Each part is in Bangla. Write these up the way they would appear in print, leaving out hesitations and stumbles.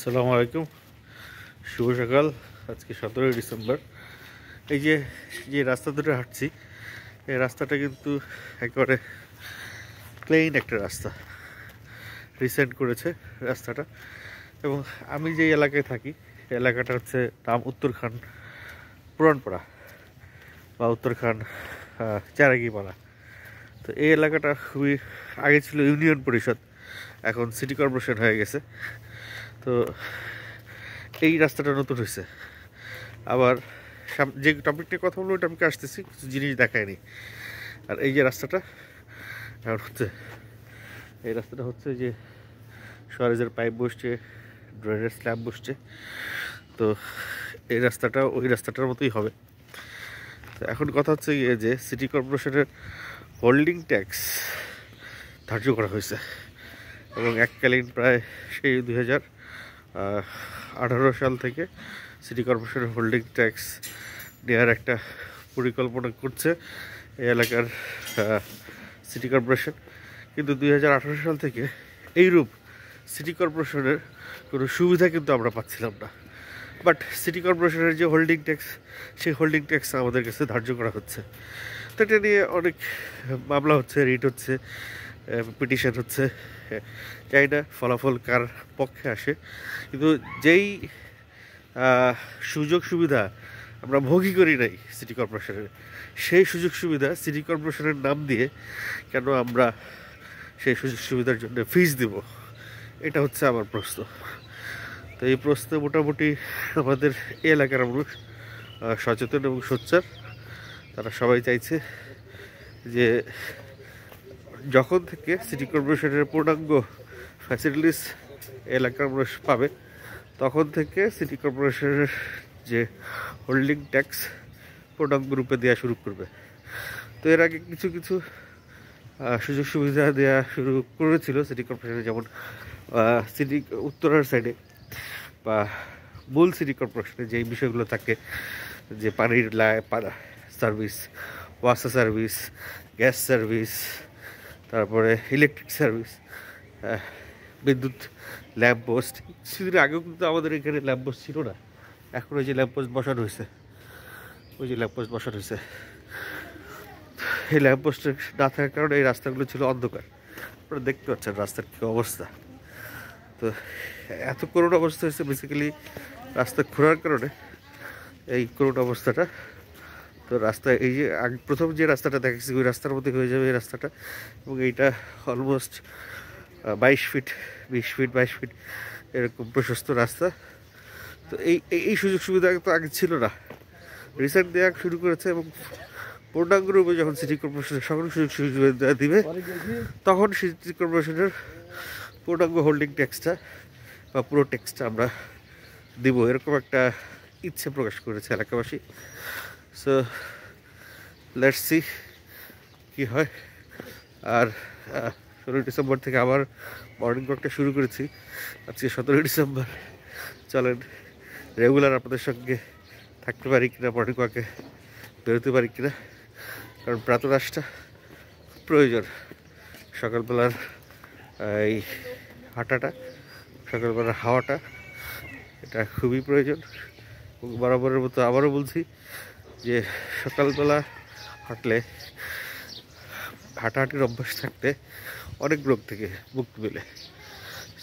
আসসালামু আলাইকুম, শুভ সকাল। আজকে 17 ডিসেম্বর। এই যে যে রাস্তা ধরে হাঁটছি, এই রাস্তাটা কিন্তু একেবারে প্লেন একটা রাস্তা, রিসেন্ট করেছে রাস্তাটা। এবং আমি যে এলাকায় থাকি, এলাকাটা হচ্ছে নাম উত্তরখান পুরানপাড়া বা উত্তরখান চারাগিপাড়া। তো এই এলাকাটা খুবই আগে ছিল ইউনিয়ন পরিষদ, এখন সিটি কর্পোরেশন হয়ে গেছে। তো এই রাস্তাটা নতুন হয়েছে। আবার যে টপিক নিয়ে কথা বলবো ওই টপিকে আসতেছি, কিছু জিনিস দেখায়নি। আর এই যে রাস্তাটা হচ্ছে, এই রাস্তাটা হচ্ছে যে সরেজের পাইপ বসছে, ড্রেনের স্ল্যাব বসছে। তো এই রাস্তাটা ওই রাস্তাটার মতোই হবে। তো এখন কথা হচ্ছে গিয়ে যে সিটি কর্পোরেশনের হোল্ডিং ট্যাক্স ধার্য করা হয়েছে এবং এককালীন প্রায় সেই 2018 সাল থেকে সিটি কর্পোরেশনের হোল্ডিং ট্যাক্স নেওয়ার একটা পরিকল্পনা করছে এই এলাকার সিটি কর্পোরেশন। কিন্তু 2018 সাল থেকে এইরূপ সিটি কর্পোরেশনের কোনো সুবিধা কিন্তু আমরা পাচ্ছিলাম না। বাট সিটি কর্পোরেশনের যে হোল্ডিং ট্যাক্স, সেই হোল্ডিং ট্যাক্স আমাদের কাছে ধার্য করা হচ্ছে। তো এটা নিয়ে অনেক মামলা হচ্ছে, রিট হচ্ছে, পিটিশন হচ্ছে। চাই না ফলাফল কার পক্ষে আসে, কিন্তু যেই সুযোগ সুবিধা আমরা ভোগই করি নাই সিটি কর্পোরেশনের, সেই সুযোগ সুবিধা সিটি কর্পোরেশনের নাম দিয়ে কেন আমরা সেই সুযোগ সুবিধার জন্য ফিস দিব, এটা হচ্ছে আমার প্রশ্ন। তো এই প্রশ্নে মোটামুটি আমাদের এলাকার মানুষ সচেতন এবং সোচ্চার। তারা সবাই চাইছে যে যখন থেকে সিটি কর্পোরেশনের পূর্ণাঙ্গ ফ্যাসিলিটিস এলাকার মানুষ পাবে, তখন থেকে সিটি কর্পোরেশনের যে হোল্ডিং ট্যাক্স পূর্ণাঙ্গ রূপে দেওয়া শুরু করবে। তো এর আগে কিছু কিছু সুযোগ সুবিধা দেওয়া শুরু করেছিল সিটি কর্পোরেশনে, যেমন সিটি উত্তরার সাইডে বা মূল সিটি কর্পোরেশনে যেই বিষয়গুলো থাকে, যে পানির service, water service, gas service, তারপরে ইলেকট্রিক সার্ভিস, বিদ্যুৎ, ল্যাম্প পোস্ট। কিছুদিন আগেও কিন্তু আমাদের এখানে ল্যাম্প পোস্ট ছিল না, এখন ওই যে ল্যাম্প পোস্ট বসানো হয়েছে, ওই যে ল্যাম্প পোস্ট বসানো হয়েছে। এই ল্যাম্প পোস্ট না থাকার কারণে এই রাস্তাগুলো ছিল অন্ধকার। আপনারা দেখতে পাচ্ছেন রাস্তার কী অবস্থা। তো এত করুণ অবস্থা হয়েছে বেসিক্যালি রাস্তা খোঁড়ার কারণে, এই করুণ অবস্থাটা। তো রাস্তা এই যে প্রথম যে রাস্তাটা দেখেছি ওই রাস্তার মধ্যে হয়ে যাবে এই রাস্তাটা, এবং এইটা অলমোস্ট 22 ফিট, 20 ফিট, 22 ফিট এরকম প্রশস্ত রাস্তা। তো এই সুযোগ সুবিধা তো আগে ছিল না, রিসেন্ট দেওয়া শুরু করেছে। এবং পূর্ণাঙ্গ রূপে যখন সিটি কর্পোরেশনের সকল সুযোগ সুবিধা দিবে, তখন সিটি কর্পোরেশনের পূর্ণাঙ্গ হোল্ডিং ট্যাক্সটা বা পুরো ট্যাক্সটা আমরা দিব, এরকম একটা ইচ্ছে প্রকাশ করেছে এলাকাবাসী। সো লেটস সি কী হয়। আর 16 ডিসেম্বর থেকে আবার মর্নিং ওয়াকটা শুরু করেছি। আজকে 17 ডিসেম্বর। চলেন রেগুলার আপনাদের সঙ্গে থাকতে পারি কিনা, মর্নিং ওয়াকে বেরোতে পারি কিনা, কারণ প্রাতরাশটা খুব প্রয়োজন। সকালবেলার এই হাঁটাটা, সকালবেলার হাওয়াটা, এটা খুবই প্রয়োজন। এবং বরাবরের মতো আবারও বলছি যে সকালবেলা হাঁটলে, হাঁটাহাঁটির অভ্যাস থাকতে অনেক রোগ থেকে মুক্তি মেলে।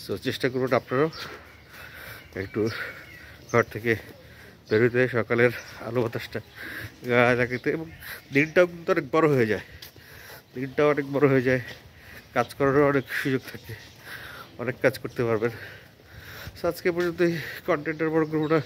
সো চেষ্টা করুন আপনারাও একটু ঘর থেকে বেরোতে, সকালের আলো বাতাসটা গায়ে লাগাতে। এবং দিনটাও কিন্তু অনেক বড় হয়ে যায়, দিনটাও অনেক বড় হয়ে যায়, কাজ করারও অনেক সুযোগ থাকে, অনেক কাজ করতে পারবেন। সো আজকে পর্যন্ত এই কন্টেন্টের বড় করবো না।